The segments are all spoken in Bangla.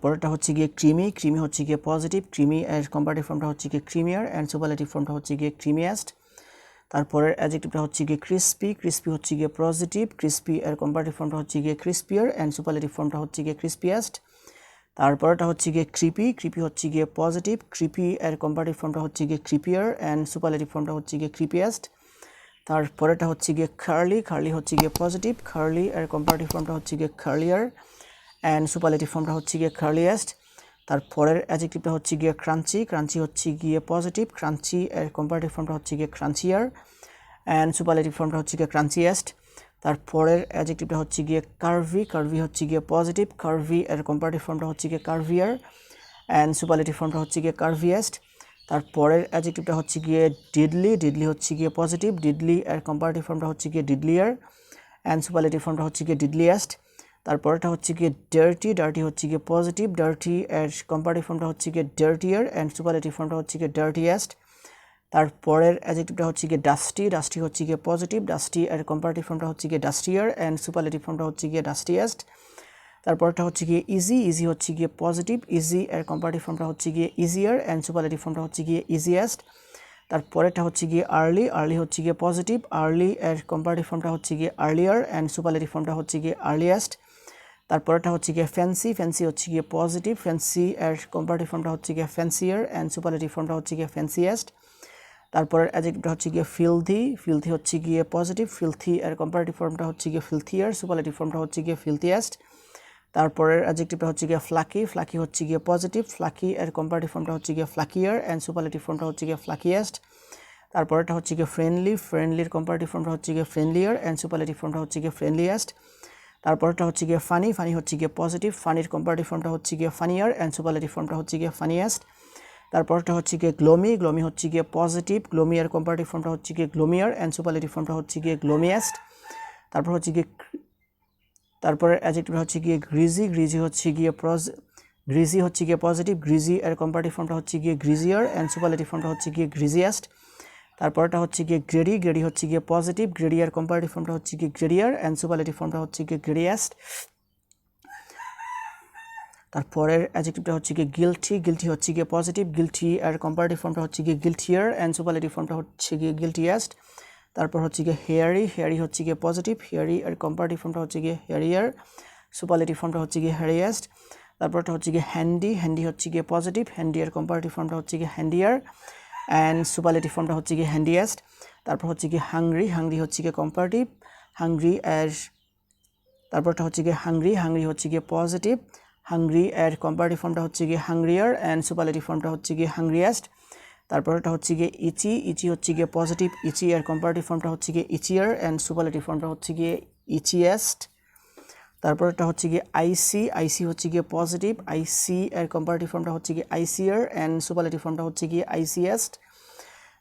তারপরেটা হচ্ছে গিয়ে ক্রিমি, ক্রিমি হচ্ছে গিয়ে পজিটিভ, ক্রিমি এর কম্পারেটিভ ফর্মটা হচ্ছে গিয়ে ক্রিমিয়ার অ্যান্ড সুপারলেটিভ ফর্মটা হচ্ছে গিয়ে ক্রিমিয়েস্ট। তারপরের অ্যাডজেক্টিভটা হচ্ছে গিয়ে ক্রিস্পি, ক্রিস্পি হচ্ছে গিয়ে পজিটিভ, ক্রিস্পি এর কম্পারেটিভ ফর্মটা হচ্ছে গিয়ে ক্রিস্পিয়ার অ্যান্ড সুপারলেটিভ ফর্মটা হচ্ছে গিয়ে ক্রিস্পিয়েস্ট। তারপরেটা হচ্ছে গিয়ে ক্রিপি, ক্রিপি হচ্ছে গিয়ে পজিটিভ, ক্রিপি এর কম্পারেটিভ ফর্মটা হচ্ছে গিয়ে ক্রিপিয়ার অ্যান্ড সুপারলেটিভ ফর্মটা হচ্ছে গিয়ে ক্রিপিয়েস্ট। তারপরেটা হচ্ছে গিয়ে কার্লি, কার্লি হচ্ছে গিয়ে পজিটিভ, কার্লি এর কম্পারেটিভ ফর্মটা হচ্ছে গিয়ে কার্লিয়ার অ্যান্ড সুপারলেটিভ ফর্মটা হচ্ছে গিয়ে কার্লিয়েস্ট। তারপরের অ্যাডজেক্টিভটা হচ্ছে গিয়ে ক্রাঞ্চি, ক্রাঞ্চি হচ্ছে গিয়ে পজিটিভ, ক্রাঞ্চি এর কম্পারেটিভ ফর্মটা হচ্ছে গিয়ে ক্রাঞ্চিয়ার অ্যান্ড সুপারলেটিভ ফর্মটা হচ্ছে গিয়ে ক্রাঞ্চিয়েস্ট। তারপরের অ্যাডজেক্টিভটা হচ্ছে গিয়ে কার্ভি, কার্ভি হচ্ছে গিয়ে পজিটিভ, কার্ভি এর কম্পারেটিভ ফর্মটা হচ্ছে গিয়ে কার্ভিয়ার অ্যান্ড সুপারলেটিভ ফর্মটা হচ্ছে গিয়ে কার্ভিয়েস্ট। তারপরের অ্যাডজেক্টিভটা হচ্ছে গিয়ে ডিডলি, ডিডলি হচ্ছে গিয়ে পজিটিভ, ডিডলি এর কম্পারেটিভ ফর্মটা হচ্ছে গিয়ে ডিডলিয়ার অ্যান্ড সুপারলেটিভ ফর্মটা হচ্ছে গিয়ে ডিডলিয়েস্ট। তারপরেটা হচ্ছে গিয়ে ডার্টি, ডার্টি হচ্ছে গিয়ে পজিটিভ, ডার্টি এর কম্পারেটিভ ফর্মটা হচ্ছে গিয়ে ডার্টিয়ার অ্যান্ড সুপারলেটিভ ফর্মটা হচ্ছে গিয়ে ডার্টিয়েস্ট। তারপরের অ্যাডজেক্টিভটা হচ্ছে গিয়ে ডাস্টি, ডাস্টি হচ্ছে গিয়ে পজিটিভ, ডাস্টি এর কম্পারেটিভ ফর্মটা হচ্ছে গিয়ে ডাস্টিয়ার অ্যান্ড সুপারলেটিভ ফর্মটা হচ্ছে গিয়ে ডাস্টিয়েস্ট। তারপরটা হচ্ছে গিয়ে ইজি, ইজি হচ্ছে গিয়ে পজিটিভ, ইজি এর কম্পারেটিভ ফর্মটা হচ্ছে গিয়ে ইজিয়ার অ্যান্ড সুপারলেটিভ ফর্মটা হচ্ছে গিয়ে ইজিয়েস্ট। তারপরেটা হচ্ছে গিয়ে আর্লি, আর্লি হচ্ছে গিয়ে পজিটিভ, আর্লি এর কম্পারেটিভ ফর্মটা হচ্ছে গিয়ে আর্লিয়ার অ্যান্ড সুপারলেটিভ ফর্মটা হচ্ছে গিয়ে আর্লিয়েস্ট। তারপরেটা হচ্ছে গিয়ে ফ্যান্সি, ফ্যান্সি হচ্ছে গিয়ে পজিটিভ, ফ্যান্সি এর কম্পারেটিভ ফর্মটা হচ্ছে গিয়ে ফ্যান্সিয়ার অ্যান্ড সুপারলেটিভ ফর্মটা হচ্ছে গিয়ে ফ্যান্সিয়েস্ট। তারপরের অ্যাডজেক্টিভটা হচ্ছে গিয়ে ফিলথি, ফিলথি হচ্ছে গিয়ে পজিটিভ, ফিলথি এর কম্পারেটিভ ফর্মটা হচ্ছে গিয়ে ফিলথিয়ার, সুপারলেটিভ ফর্মটা হচ্ছে গিয়ে ফিলথিয়েস্ট। তারপরের অ্যাডজেক্টিভটা হচ্ছে গিয়ে ফ্লাকি, ফ্লাকি হচ্ছে গিয়ে পজিটিভ, ফ্লাকি এর কম্পারেটিভ ফর্মটা হচ্ছে গিয়ে ফ্লাকিয়ার অ্যান্ড সুপারলেটিভ ফর্মটা হচ্ছে গিয়ে ফ্লাকিয়েস্ট। তারপরেরটা হচ্ছে গিয়ে ফ্রেন্ডলি, ফ্রেন্ডলির কম্পারেটিভ ফর্মটা হচ্ছে গিয়ে ফ্রেন্ডলিয়ার অ্যান্ড সুপারলেটিভ ফর্মটা হচ্ছে গিয়ে ফ্রেন্ডলিয়েস্ট। তারপরটা হচ্ছে গিয়ে ফানি, ফানি হচ্ছে গিয়ে পজিটিভ, ফানির কম্পারেটিভ ফর্মটা হচ্ছে গিয়ে ফানিয়ার অ্যান্ড সুপারলেটিভ ফর্মটা হচ্ছে গিয়ে ফানিয়েস্ট। তারপরটা হচ্ছে গিয়ে গ্লোমি, গ্লোমি হচ্ছে গিয়ে পজিটিভ, গ্লোমি এর কম্পারেটিভ ফর্মটা হচ্ছে গিয়ে গ্লোমিয়ার অ্যান্ড সুপারলেটিভ ফর্মটা হচ্ছে গিয়ে গ্লোমিয়েস্ট। তারপর হচ্ছে গিয়ে তারপরে অ্যাডজেক্টিভ হচ্ছে গিয়ে গ্রিজি, গ্রিজি হচ্ছে গিয়ে গ্রিজি হচ্ছে গিয়ে পজিটিভ, গ্রিজি এর কম্পারেটিভ ফর্মটা হচ্ছে গিয়ে গ্রিজিয়ার অ্যান্ড সুপারলেটিভ ফর্মটা হচ্ছে গিয়ে গ্রিজিয়েস্ট। তারপরটা হচ্ছে গিয়ে গ্রেডি, গ্রেডি হচ্ছে গিয়ে পজিটিভ, গ্রেডি এর কম্পারেটিভ ফর্মটা হচ্ছে গিয়ে গ্রেডিয়ার অ্যান্ড সুপারলেটিভ ফর্মটা হচ্ছে গিয়ে গ্রেডিয়েস্ট। তারপরের অ্যাডজেক্টিভটা হচ্ছে গিয়ে গিলটি, গিলটি হচ্ছে গিয়ে পজিটিভ, গিলটি এর কম্পারেটিভ ফর্মটা হচ্ছে গিয়ে গিলটিয়ার অ্যান্ড সুপারলেটিভ ফর্মটা হচ্ছে গিয়ে গিলটিয়েস্ট। তারপর হচ্ছে গিয়ে হেয়ারি, হেয়ারি হচ্ছে গিয়ে পজিটিভ, হেয়ারি এর কম্পারেটিভ ফর্মটা হচ্ছে গিয়ে হেয়ারিয়ার, সুপারলেটিভ ফর্মটা হচ্ছে গিয়ে হেয়ারিয়েস্ট। তারপরটা হচ্ছে গিয়ে হ্যান্ডি, হ্যান্ডি হচ্ছে গিয়ে পজিটিভ, হ্যান্ডি এর কম্পারেটিভ ফর্মটা হচ্ছে গিয়ে হ্যান্ডিয়ার অ্যান্ড সুপারলেটিভ ফর্মটা হচ্ছে গিয়ে হ্যান্ডিয়েস্ট। তারপর হচ্ছে গিয়ে হাংরি, হাংরি হচ্ছে গিয়ে কম্পারেটিভ, হাংরি এর তারপরটা হচ্ছে গিয়ে হাংরি, হাংরি হচ্ছে গিয়ে পজিটিভ, হাংরি এর কম্পারেটিভ ফর্মটা হচ্ছে গিয়ে হাংরিয়ার অ্যান্ড সুপারলেটিভ ফর্মটা হচ্ছে গিয়ে হাংরিয়েস্ট। তারপরটা হচ্ছে গিয়ে ইচি, ইচি হচ্ছে গিয়ে পজিটিভ, ইচি এর কম্পারেটিভ ফর্মটা হচ্ছে গিয়ে ইচিয়ার অ্যান্ড সুপারলেটিভ ফর্মটা হচ্ছে গিয়ে ইচিয়েস্ট। তারপরটা হচ্ছে গিয়ে আইসি, আইসি হচ্ছে গিয়ে পজিটিভ, আইসি এর কম্পারেটিভ ফর্মটা হচ্ছে গিয়ে আইসিয়ার অ্যান্ড সুপারলেটিভ ফর্মটা হচ্ছে গিয়ে আইসিয়েস্ট।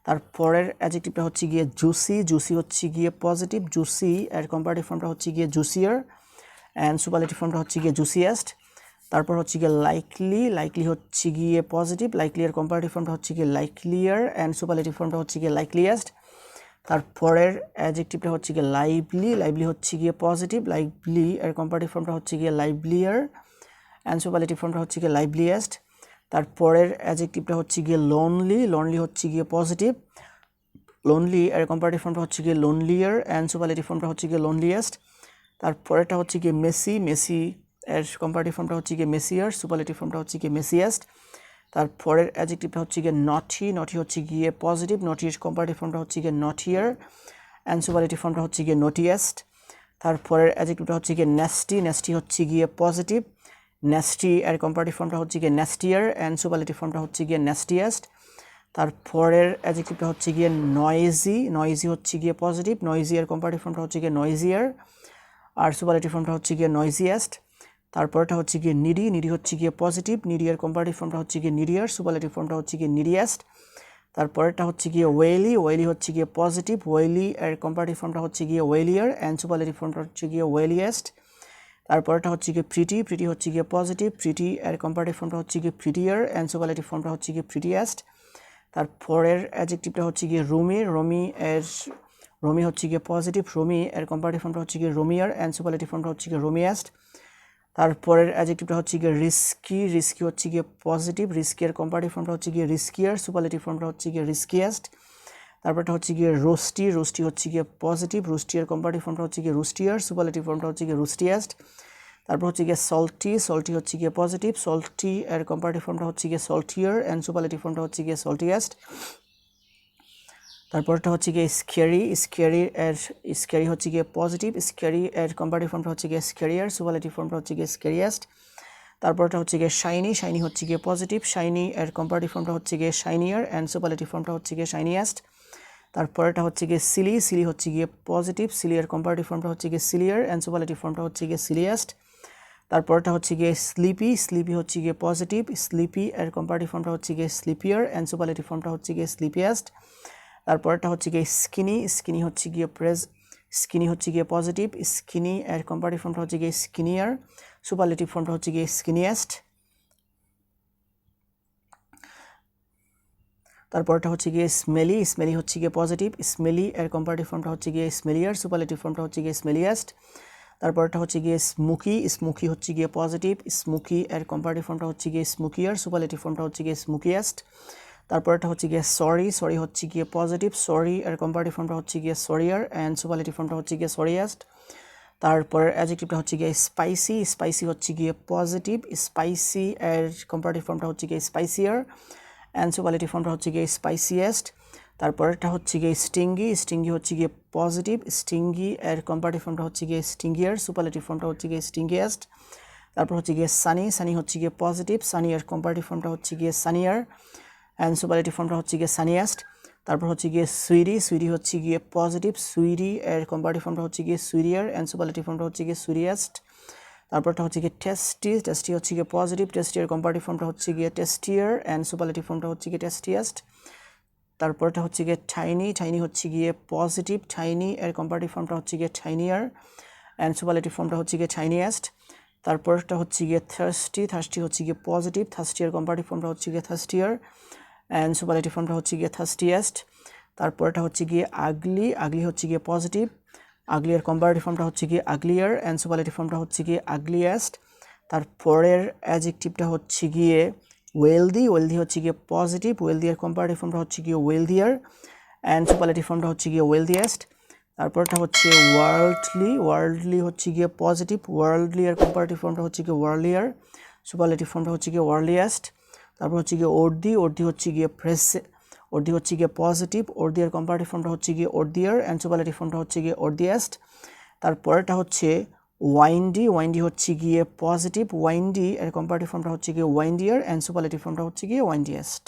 তারপরের অ্যাডজেক্টিভটা হচ্ছে গিয়ে জুসি, জুসি হচ্ছে গিয়ে পজিটিভ, জুসি এর কম্পারেটিভ ফর্মটা হচ্ছে গিয়ে জুসিয়ার অ্যান্ড সুপারলেটিভ ফর্মটা হচ্ছে গিয়ে জুসিয়েস্ট। তারপর হচ্ছে গিয়ে লাইকলি, লাইকলি হচ্ছে গিয়ে পজিটিভ, লাইকলি এর কম্পারেটিভ ফর্মটা হচ্ছে গিয়ে লাইকলিয়ার অ্যান্ড সুপারলেটিভ ফর্মটা হচ্ছে গিয়ে লাইকলিয়েস্ট। তারপরের অ্যাডজেক্টিভটা হচ্ছে গিয়ে লাইভলি, লাইভলি হচ্ছে গিয়ে পজিটিভ, লাইভলি এর কম্পারেটিভ ফর্মটা হচ্ছে গিয়ে লাইভলিয়ার অ্যান্ড সুপারলেটিভ ফর্মটা হচ্ছে গিয়ে লাইভলিয়েস্ট। তারপরের অ্যাডজেক্টিভটা হচ্ছে গিয়ে লোনলি, লোনলি হচ্ছে গিয়ে পজিটিভ, লোনলি এর কম্পারেটিভ ফর্মটা হচ্ছে গিয়ে লোনলিয়ার অ্যান্ড সুপারলেটিভ ফর্মটা হচ্ছে গিয়ে লোনলিয়েস্ট। তারপরেরটা হচ্ছে গিয়ে মেসি, মেসি এর কম্পারেটিভ ফর্মটা হচ্ছে গিয়ে মেসিয়ার, সুপারলেটিভ ফর্মটা হচ্ছে গিয়ে মেসিয়েস্ট। তারপরের অ্যাডজেক্টিভটা হচ্ছে গিয়ে নটি, নটি হচ্ছে গিয়ে পজিটিভ, নটির কম্পারেটিভ ফর্মটা হচ্ছে গিয়ে নটিয়ার অ্যান্ড সুপারলেটিভ ফর্মটা হচ্ছে গিয়ে নটিয়েস্ট। তারপরের অ্যাডজেক্টিভটা হচ্ছে গিয়ে নেস্টি, নেস্টি হচ্ছে গিয়ে পজিটিভ, নেস্টি এর কম্পারেটিভ ফর্মটা হচ্ছে গিয়ে নেস্টিয়ার অ্যান্ড সুপারলেটিভ ফর্মটা হচ্ছে গিয়ে নেস্টিয়েস্ট। তারপরের অ্যাডজেক্টিভটা হচ্ছে গিয়ে নয়েজি, নয়েজি হচ্ছে গিয়ে পজিটিভ, নয়েজি এর কম্পারেটিভ ফর্মটা হচ্ছে গিয়ে নয়েজিয়ার আর সুপারলেটিভ ফর্মটা হচ্ছে গিয়ে নয়েজিয়েস্ট। তারপরটা হচ্ছে গিয়ে নিডি, নিডি হচ্ছে গিয়ে পজিটিভ, নিডি এর কম্পারেটিভ ফর্মটা হচ্ছে গিয়ে নিডিয়ার, সুপারলেটিভ ফর্মটা হচ্ছে গিয়ে নিডিয়েস্ট। তারপরেরটা হচ্ছে গিয়ে ওয়েলি, ওয়েলি হচ্ছে গিয়ে পজিটিভ, ওয়েলি এর কম্পারেটিভ ফর্মটা হচ্ছে গিয়ে ওয়েলিয়ার অ্যান্ড সুপারলেটিভ ফর্মটা হচ্ছে গিয়ে ওয়েলিয়েস্ট। তারপরেরটা হচ্ছে গিয়ে প্রিটি, প্রিটি হচ্ছে গিয়ে পজিটিভ, প্রিটি এর কম্পারেটিভ ফর্মটা হচ্ছে গিয়ে প্রিটিয়ার অ্যান্ড সুপারলেটিভ ফর্মটা হচ্ছে গিয়ে প্রিটিয়েস্ট। তারপরের অ্যাডজেক্টিভটা হচ্ছে গিয়ে রুমি, রুমি হচ্ছে গিয়ে পজিটিভ, রুমি এর কম্পারেটিভ ফর্মটা হচ্ছে গিয়ে রুমিয়ার অ্যান্ড সুপারলেটিভ ফর্মটা হচ্ছে গিয়ে রুমিয়েস্ট। তারপরের অ্যাডজেক্টিভটা হচ্ছে গিয়ে রিস্কি, রিস্কি হচ্ছে গিয়ে পজিটিভ, রিস্কি এর কম্পারেটিভ ফর্মটা হচ্ছে গিয়ে রিস্কিয়ার, সুপারলেটিভ ফর্মটা হচ্ছে গিয়ে রিস্কিয়েস্ট। তারপরটা হচ্ছে গিয়ে রোস্টি, রোস্টি হচ্ছে গিয়ে পজিটিভ, রোস্টি এর কম্পারেটিভ ফর্মটা হচ্ছে গিয়ে রোস্টিয়ার, সুপারলেটিভ ফর্মটা হচ্ছে গিয়ে রোস্টিয়েস্ট। তারপর হচ্ছে গিয়ে সল্টি, সল্টি হচ্ছে গিয়ে পজিটিভ, সল্টি এর কম্পারেটিভ ফর্মটা হচ্ছে গিয়ে সল্টিয়ার অ্যান্ড সুপারলেটিভ ফর্মটা হচ্ছে গিয়ে সল্টিয়েস্ট। তারপরটা হচ্ছে গিয়ে স্ক্যারি, স্ক্যারি হচ্ছে গিয়ে পজিটিভ, স্ক্যারি এর কম্পারেটিভ ফর্মটা হচ্ছে গিয়ে স্ক্যারিয়ার, সুপারলেটিভ ফর্মটা হচ্ছে গিয়ে স্ক্যারিয়েস্ট। তারপরটা হচ্ছে গিয়ে শাইনি, শাইনি হচ্ছে গিয়ে পজিটিভ, শাইনি এর কম্পারেটিভ ফর্মটা হচ্ছে গিয়ে শাইনিয়ার অ্যান্ড সুপারলেটিভ ফর্মটা হচ্ছে গিয়ে শাইনিয়েস্ট। তারপরটা হচ্ছে গিয়ে সিলি, সিলি হচ্ছে গিয়ে পজিটিভ, সিলি এর কম্পারেটিভ ফর্মটা হচ্ছে গিয়ে সিলিয়ার অ্যান্ড সুপারলেটিভ ফর্মটা হচ্ছে গিয়ে সিলিয়েস্ট। তারপরটা হচ্ছে গিয়ে স্লিপি, স্লিপি হচ্ছে গিয়ে পজিটিভ, স্লিপি এর কম্পারেটিভ ফর্মটা হচ্ছে গিয়ে স্লিপিয়ার অ্যান্ড সুপারলেটিভ ফর্মটা হচ্ছে গিয়ে স্লিপিয়েস্ট। তারপরটা হচ্ছে গিয়ে স্কিনি, স্কিনি হচ্ছে গিয়ে স্কিনি হচ্ছে গিয়ে পজিটিভ, স্কিনি এর কম্পারেটিভ ফর্মটা হচ্ছে গিয়ে স্কিনিয়ার, সুপারলেটিভ ফর্মটা হচ্ছে গিয়ে স্কিনিয়েস্ট। তারপরটা হচ্ছে গিয়ে স্মেলি, স্মেলি হচ্ছে গিয়ে পজিটিভ, স্মেলি এর কম্পারেটিভ ফর্মটা হচ্ছে গিয়ে স্মেলিয়ার, সুপারলেটিভ ফর্মটা হচ্ছে গিয়ে স্মেলিয়েস্ট। তারপরটা হচ্ছে গিয়ে স্মোকি, স্মোকি হচ্ছে গিয়ে পজিটিভ, স্মোকি এর কম্পারেটিভ ফর্মটা হচ্ছে গিয়ে স্মোকিয়ার, সুপারলেটিভ ফর্মটা হচ্ছে গিয়ে স্মোকিয়েস্ট। তারপরটা হচ্ছে গিয়ে সরি, সরি হচ্ছে গিয়ে পজিটিভ, সরি এর কম্পারেটিভ ফর্মটা হচ্ছে গিয়ে সরিয়ার অ্যান্ড সুপারলেটিভ ফর্মটা হচ্ছে গিয়ে সরিয়েস্ট। তারপর অ্যাডজেক্টিভটা হচ্ছে গিয়ে স্পাইসি, স্পাইসি হচ্ছে গিয়ে পজিটিভ, স্পাইসি এর কম্পারেটিভ ফর্মটা হচ্ছে গিয়ে স্পাইসিয়ার অ্যান্ড সুপারলেটিভ ফর্মটা হচ্ছে গিয়ে স্পাইসিয়েস্ট। তারপরটা হচ্ছে গিয়ে স্টিঙ্গি, স্টিঙ্গি হচ্ছে গিয়ে পজিটিভ, স্টিঙ্গি এর কম্পারেটিভ ফর্মটা হচ্ছে গিয়ে স্টিঙ্গিয়ার, সুপারলেটিভ ফর্মটা হচ্ছে গিয়ে স্টিঙ্গিয়েস্ট। তারপর হচ্ছে গিয়ে সানি, সানি হচ্ছে গিয়ে পজিটিভ, সানি এর কম্পারেটিভ ফর্মটা হচ্ছে গিয়ে সানিয়ার অ্যান্ড সুপারলেটিভ ফর্মটা হচ্ছে গিয়ে সানিয়েস্ট। তারপর হচ্ছে গিয়ে সুইডি, সুইডি হচ্ছে গিয়ে পজিটিভ, সুইডি এর কম্পারেটিভ ফর্মটা হচ্ছে গিয়ে সুইডিয়ার অ্যান্ড সুপারলেটিভ ফর্মটা হচ্ছে গিয়ে সুইডিয়েস্ট। তারপরটা হচ্ছে গিয়ে টেস্টি, টেস্টি হচ্ছে গিয়ে পজিটিভ, টেস্টি এর কম্পারেটিভ ফর্মটা হচ্ছে গিয়ে টেস্টিয়ার অ্যান্ড সুপারলেটিভ ফর্মটা হচ্ছে গিয়ে টেস্টিয়েস্ট। তারপরটা হচ্ছে গিয়ে টাইনি, টাইনি হচ্ছে গিয়ে পজিটিভ, টাইনি এর কম্পারেটিভ ফর্মটা হচ্ছে গিয়ে টাইনিয়ার অ্যান্ড সুপারলেটিভ ফর্মটা হচ্ছে গিয়ে টাইনিয়েস্ট। তারপরটা হচ্ছে গিয়ে থার্স্টি, থার্স্টি হচ্ছে গিয়ে পজিটিভ, থার্স্টি এর কম্পারেটিভ ফর্মটা হচ্ছে গিয়ে থার্স্টিয়ার অ্যান্ড সুপারলেটিভ ফর্মটা হচ্ছে গিয়ে থার্স্টিয়েস্ট। তারপরটা হচ্ছে গিয়ে আগলি, আগলি হচ্ছে গিয়ে পজিটিভ, আগলি এর কম্পারেটিভ ফর্মটা হচ্ছে গিয়ে আগলিয়ার অ্যান্ড সুপারলেটিভ ফর্মটা হচ্ছে গিয়ে আগলিয়েস্ট। তারপরের অ্যাডজেক্টিভটা হচ্ছে গিয়ে ওয়েলদি, ওয়েলদি হচ্ছে গিয়ে পজিটিভ, ওয়েলদি এর কম্পারেটিভ ফর্মটা হচ্ছে গিয়ে ওয়েলদিয়ার অ্যান্ড সুপারলেটিভ ফর্মটা হচ্ছে গিয়ে ওয়েলদিয়েস্ট। তারপরটা হচ্ছে ওয়ার্ল্ডলি, ওয়ার্ল্ডলি হচ্ছে গিয়ে পজিটিভ, ওয়ার্ল্ডলি এর কম্পারেটিভ ফর্মটা হচ্ছে গিয়ে ওয়ার্ল্ডিয়ার, সুপারলেটিভ ফর্মটা হচ্ছে গিয়ে ওয়ার্ল্ডিয়েস্ট। তারপর হচ্ছে গিয়ে ওর্দি, ওর্দি হচ্ছে গিয়ে ওর্দি হচ্ছে গিয়ে পজিটিভ, ওর্দি এর কম্পারেটিভ ফর্মটা হচ্ছে গিয়ে ওর্দিয়ার অ্যান্ড সুপারলেটিভ ফর্মটা হচ্ছে গিয়ে ওর্দিয়েস্ট। তারপরেটা হচ্ছে ওয়াইন্ডি, ওয়াইন্ডি হচ্ছে গিয়ে পজিটিভ, ওয়াইন্ডি এর কম্পারেটিভ ফর্মটা হচ্ছে গিয়ে ওয়াইন্ডিয়ার অ্যান্ড সুপারলেটিভ ফর্মটা হচ্ছে গিয়ে ওয়াইন্ডিয়েস্ট।